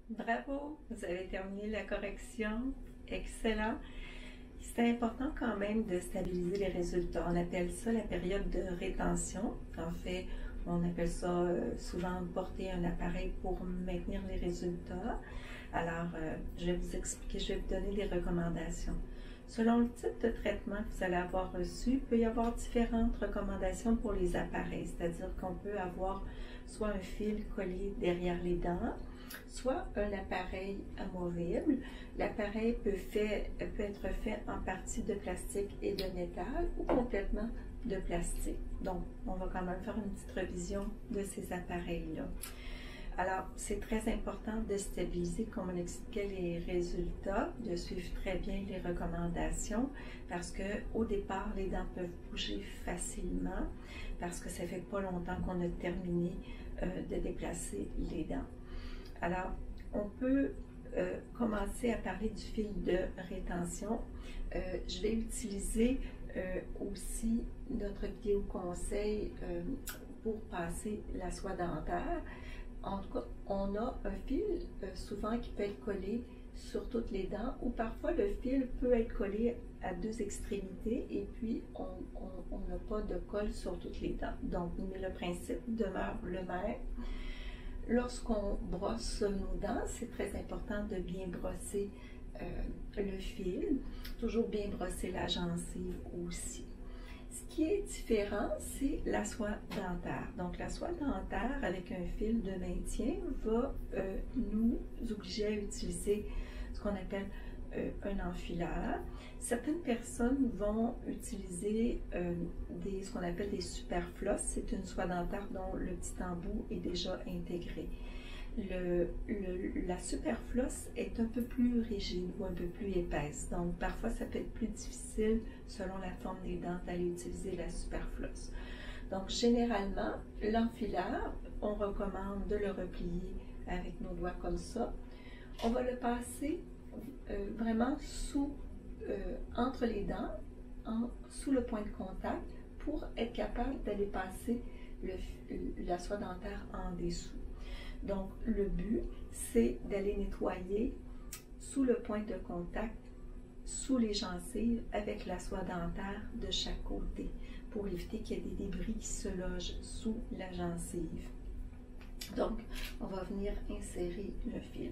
Bravo, vous avez terminé la correction. Excellent. C'est important quand même de stabiliser les résultats. On appelle ça la période de rétention. En fait, on appelle ça souvent porter un appareil pour maintenir les résultats. Alors, je vais vous expliquer, je vais vous donner des recommandations. Selon le type de traitement que vous allez avoir reçu, il peut y avoir différentes recommandations pour les appareils. C'est-à-dire qu'on peut avoir soit un fil collé derrière les dents, soit un appareil amovible. L'appareil peut être fait en partie de plastique et de métal ou complètement de plastique. Donc, on va quand même faire une petite révision de ces appareils-là. Alors, c'est très important de stabiliser, comme on expliquait, les résultats, de suivre très bien les recommandations, parce qu'au départ, les dents peuvent bouger facilement, parce que ça fait pas longtemps qu'on a terminé de déplacer les dents. Alors, on peut commencer à parler du fil de rétention. Je vais utiliser aussi notre vidéo conseil pour passer la soie dentaire. En tout cas, on a un fil souvent qui peut être collé sur toutes les dents ou parfois le fil peut être collé à deux extrémités et puis on n'a pas de colle sur toutes les dents. Donc, mais le principe demeure le même. Lorsqu'on brosse nos dents, c'est très important de bien brosser le fil, toujours bien brosser la gencive aussi. Ce qui est différent, c'est la soie dentaire. Donc, la soie dentaire avec un fil de maintien va nous obliger à utiliser ce qu'on appelle un enfileur. Certaines personnes vont utiliser ce qu'on appelle des superfloss. C'est une soie dentaire dont le petit embout est déjà intégré. La superfloss est un peu plus rigide ou un peu plus épaisse. Donc, parfois, ça peut être plus difficile, selon la forme des dents, d'aller utiliser la superfloss. Donc, généralement, l'enfileur, on recommande de le replier avec nos doigts comme ça. On va le passer vraiment entre les dents, sous le point de contact, pour être capable d'aller passer la soie dentaire en dessous. Donc, le but, c'est d'aller nettoyer sous le point de contact, sous les gencives, avec la soie dentaire de chaque côté, pour éviter qu'il y ait des débris qui se logent sous la gencive. Donc, on va venir insérer le fil.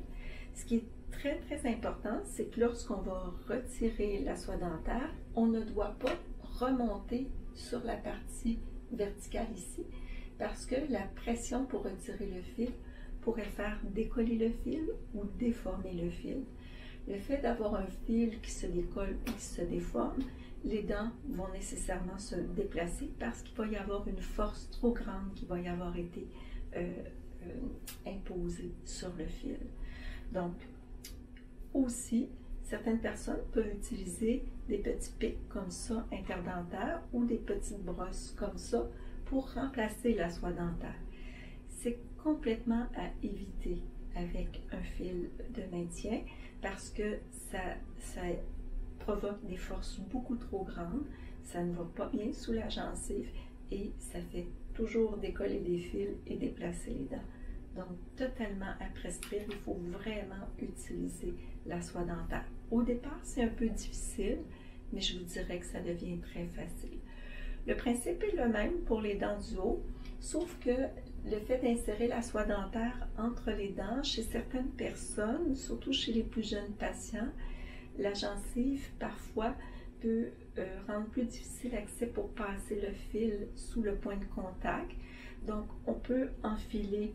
Ce qui est très, très important, c'est que lorsqu'on va retirer la soie dentaire, on ne doit pas remonter sur la partie verticale ici, parce que la pression pour retirer le fil pourrait faire décoller le fil ou déformer le fil. Le fait d'avoir un fil qui se décolle ou qui se déforme, les dents vont nécessairement se déplacer parce qu'il va y avoir une force trop grande qui va y avoir été imposée sur le fil. Donc, aussi, certaines personnes peuvent utiliser des petits pics comme ça, interdentaires, ou des petites brosses comme ça pour remplacer la soie dentaire. C'est complètement à éviter avec un fil de maintien parce que ça provoque des forces beaucoup trop grandes, ça ne va pas bien sous la gencive et ça fait toujours décoller les fils et déplacer les dents. Donc, totalement à prescrire, il faut vraiment utiliser la soie dentaire. Au départ, c'est un peu difficile, mais je vous dirais que ça devient très facile. Le principe est le même pour les dents du haut, sauf que le fait d'insérer la soie dentaire entre les dents, chez certaines personnes, surtout chez les plus jeunes patients, la gencive parfois peut rendre plus difficile l'accès pour passer le fil sous le point de contact. Donc, on peut enfiler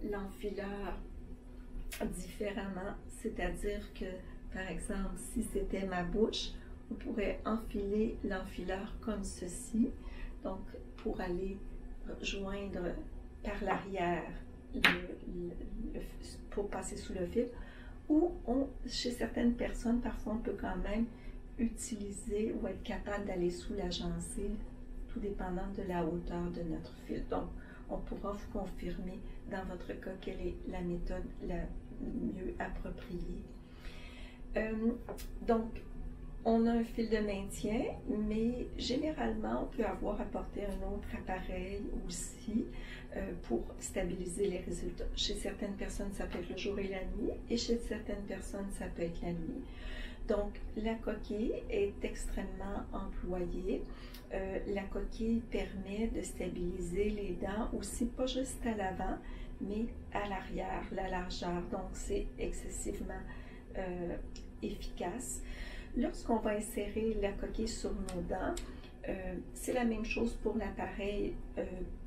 l'enfileur différemment, c'est-à-dire que, par exemple, si c'était ma bouche, on pourrait enfiler l'enfileur comme ceci, donc pour aller joindre par l'arrière pour passer sous le fil, ou chez certaines personnes, parfois on peut quand même utiliser ou être capable d'aller sous la gencive, tout dépendant de la hauteur de notre fil. Donc, on pourra vous confirmer dans votre cas quelle est la méthode la mieux appropriée. Donc, On a un fil de maintien, mais généralement, on peut avoir apporté un autre appareil aussi pour stabiliser les résultats. Chez certaines personnes, ça peut être le jour et la nuit, et chez certaines personnes, ça peut être la nuit. Donc, la coquille est extrêmement employée. La coquille permet de stabiliser les dents aussi, pas juste à l'avant, mais à l'arrière, la largeur. Donc, c'est excessivement efficace. Lorsqu'on va insérer la coquille sur nos dents, c'est la même chose pour l'appareil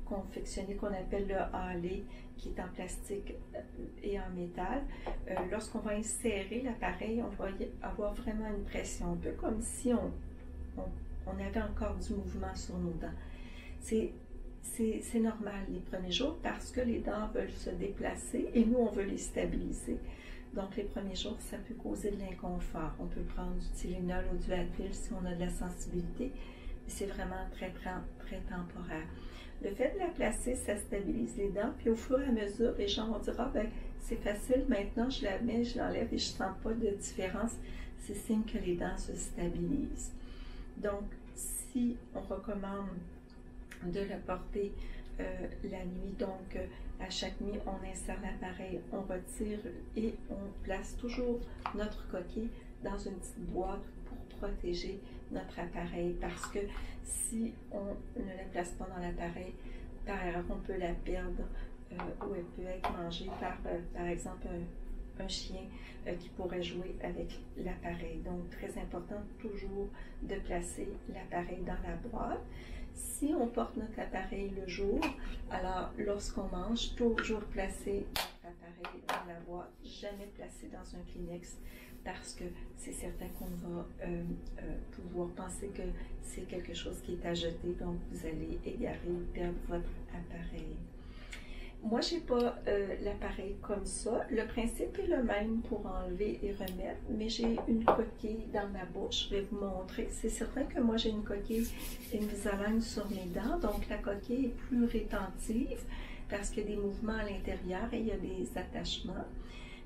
confectionné qu'on appelle le halé, qui est en plastique et en métal. Lorsqu'on va insérer l'appareil, on va avoir vraiment une pression, un peu comme si on avait encore du mouvement sur nos dents. C'est normal les premiers jours parce que les dents veulent se déplacer et nous, on veut les stabiliser. Donc, les premiers jours, ça peut causer de l'inconfort. On peut prendre du Tylenol ou du Advil si on a de la sensibilité, mais c'est vraiment très temporaire. Le fait de la placer, ça stabilise les dents, puis au fur et à mesure, les gens vont dire « Ah ben, c'est facile, maintenant je la mets, je l'enlève et je ne sens pas de différence. » C'est signe que les dents se stabilisent. Donc, si on recommande de la porter la nuit, donc à chaque nuit, on insère l'appareil, on retire et on place toujours notre coquille dans une petite boîte pour protéger notre appareil, parce que si on ne la place pas dans l'appareil, par erreur, on peut la perdre ou elle peut être mangée par exemple, un chien qui pourrait jouer avec l'appareil. Donc, très important toujours de placer l'appareil dans la boîte. Si on porte notre appareil le jour, alors lorsqu'on mange, toujours placer notre appareil dans la boîte, jamais placer dans un Kleenex, parce que c'est certain qu'on va pouvoir penser que c'est quelque chose qui est à jeter, donc vous allez égarer ou perdre votre appareil. Moi, je n'ai pas l'appareil comme ça. Le principe est le même pour enlever et remettre, mais j'ai une coquille dans ma bouche. Je vais vous montrer. C'est certain que moi, j'ai une coquille Invisalign sur mes dents, donc la coquille est plus rétentive parce qu'il y a des mouvements à l'intérieur et il y a des attachements,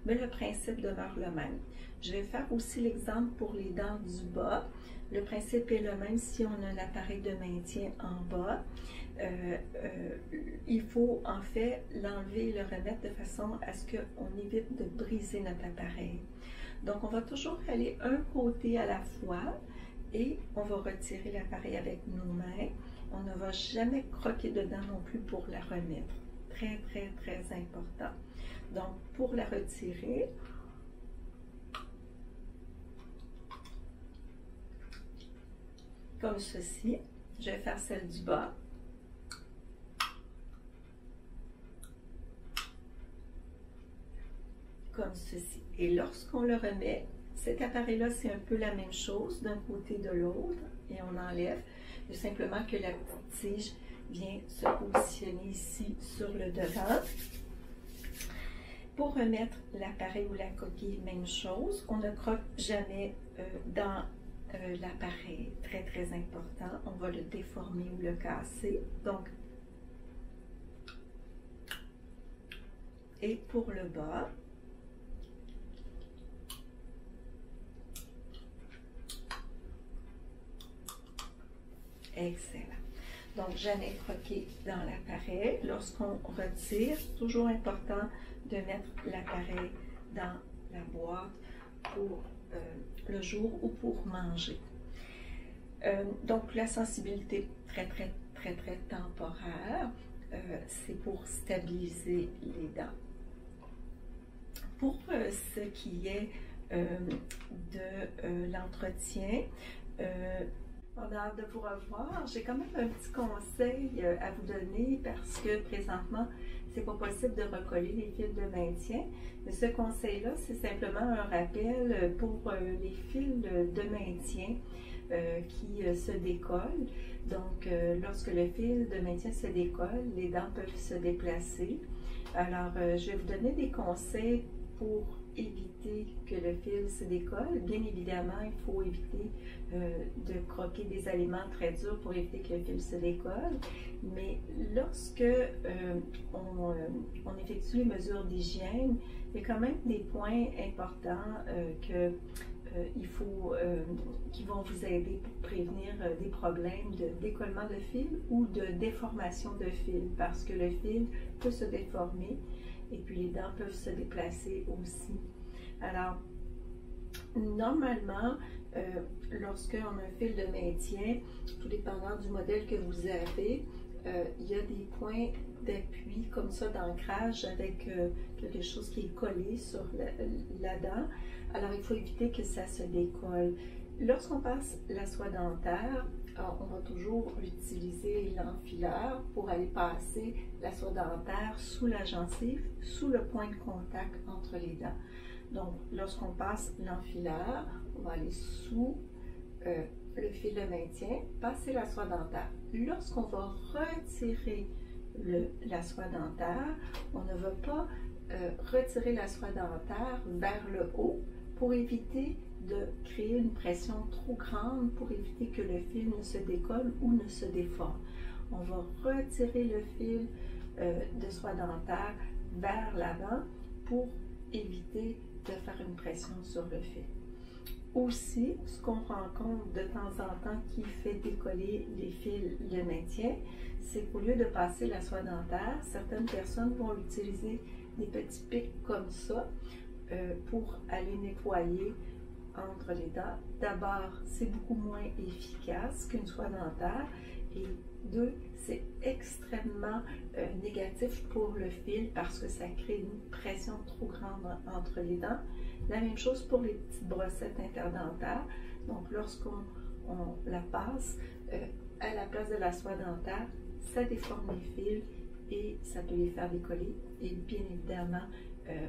mais le principe demeure le même. Je vais faire aussi l'exemple pour les dents du bas. Le principe est le même si on a un appareil de maintien en bas. Il faut en fait l'enlever et le remettre de façon à ce qu'on évite de briser notre appareil. Donc on va toujours aller un côté à la fois et on va retirer l'appareil avec nos mains. On ne va jamais croquer dedans non plus pour la remettre. Très important. Donc pour la retirer, comme ceci, je vais faire celle du bas. Comme ceci. Et lorsqu'on le remet, cet appareil-là, c'est un peu la même chose d'un côté de l'autre et on enlève. Il y a simplement que la petite tige vient se positionner ici sur le devant. Pour remettre l'appareil ou la coquille, même chose. On ne croque jamais dans l'appareil. Très important. On va le déformer ou le casser. Donc, et pour le bas, excellent. Donc, jamais croquer dans l'appareil. Lorsqu'on retire, toujours important de mettre l'appareil dans la boîte pour le jour ou pour manger. Donc, la sensibilité très temporaire, c'est pour stabiliser les dents. Pour ce qui est de l'entretien, on a hâte de vous revoir. J'ai quand même un petit conseil à vous donner parce que présentement, c'est pas possible de recoller les fils de maintien. Mais ce conseil-là, c'est simplement un rappel pour les fils de maintien qui se décollent. Donc, lorsque le fil de maintien se décolle, les dents peuvent se déplacer. Alors, je vais vous donner des conseils pour éviter que le fil se décolle. Bien évidemment, il faut éviter de croquer des aliments très durs pour éviter que le fil se décolle. Mais lorsque on effectue les mesures d'hygiène, il y a quand même des points importants que qui vont vous aider pour prévenir des problèmes de décollement de fil ou de déformation de fil, parce que le fil peut se déformer et puis les dents peuvent se déplacer aussi. Alors, normalement, lorsqu'on a un fil de maintien, tout dépendant du modèle que vous avez, il y a des points d'appui comme ça d'ancrage avec quelque chose qui est collé sur la dent. Alors il faut éviter que ça se décolle. Lorsqu'on passe la soie dentaire, on va toujours utiliser l'enfileur pour aller passer la soie dentaire sous la gencive, sous le point de contact entre les dents. Donc lorsqu'on passe l'enfileur, on va aller sous le fil de maintien, passer la soie dentaire. Lorsqu'on va retirer la soie dentaire, on ne va pas retirer la soie dentaire vers le haut pour éviter de créer une pression trop grande, pour éviter que le fil ne se décolle ou ne se déforme. On va retirer le fil de soie dentaire vers l'avant pour éviter de faire une pression sur le fil. Aussi, ce qu'on rencontre de temps en temps qui fait décoller les fils de maintien, c'est qu'au lieu de passer la soie dentaire, certaines personnes vont utiliser des petits pics comme ça pour aller nettoyer entre les dents. D'abord, c'est beaucoup moins efficace qu'une soie dentaire et deux, c'est extrêmement négatif pour le fil parce que ça crée une pression trop grande entre les dents. La même chose pour les petites brossettes interdentaires. Donc, lorsqu'on la passe à la place de la soie dentaire, ça déforme les fils et ça peut les faire décoller. Et bien évidemment,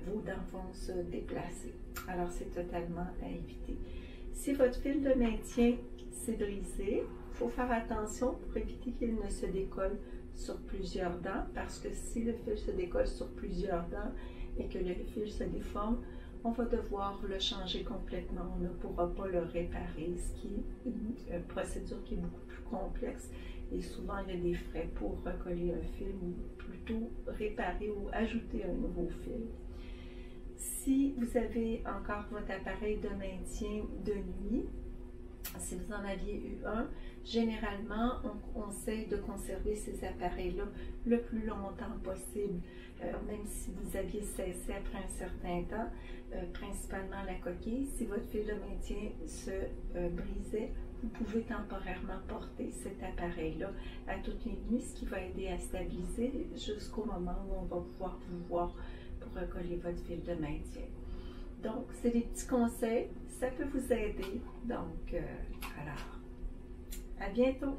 vos dents vont se déplacer. Alors, c'est totalement à éviter. Si votre fil de maintien s'est brisé, il faut faire attention pour éviter qu'il ne se décolle sur plusieurs dents, parce que si le fil se décolle sur plusieurs dents et que le fil se déforme, on va devoir le changer complètement. On ne pourra pas le réparer, ce qui est une procédure qui est beaucoup plus complexe. Et souvent, il y a des frais pour recoller un fil ou plutôt réparer ou ajouter un nouveau fil. Si vous avez encore votre appareil de maintien de nuit, si vous en aviez eu un, généralement, on essaie de conserver ces appareils-là le plus longtemps possible, même si vous aviez cessé après un certain temps, principalement la coquille. Si votre fil de maintien se brisait, vous pouvez temporairement porter cet appareil-là à toutes les nuits, ce qui va aider à stabiliser jusqu'au moment où on va pouvoir vous voir pour recoller votre fil de maintien. Donc, c'est des petits conseils, ça peut vous aider. Donc, alors, à bientôt!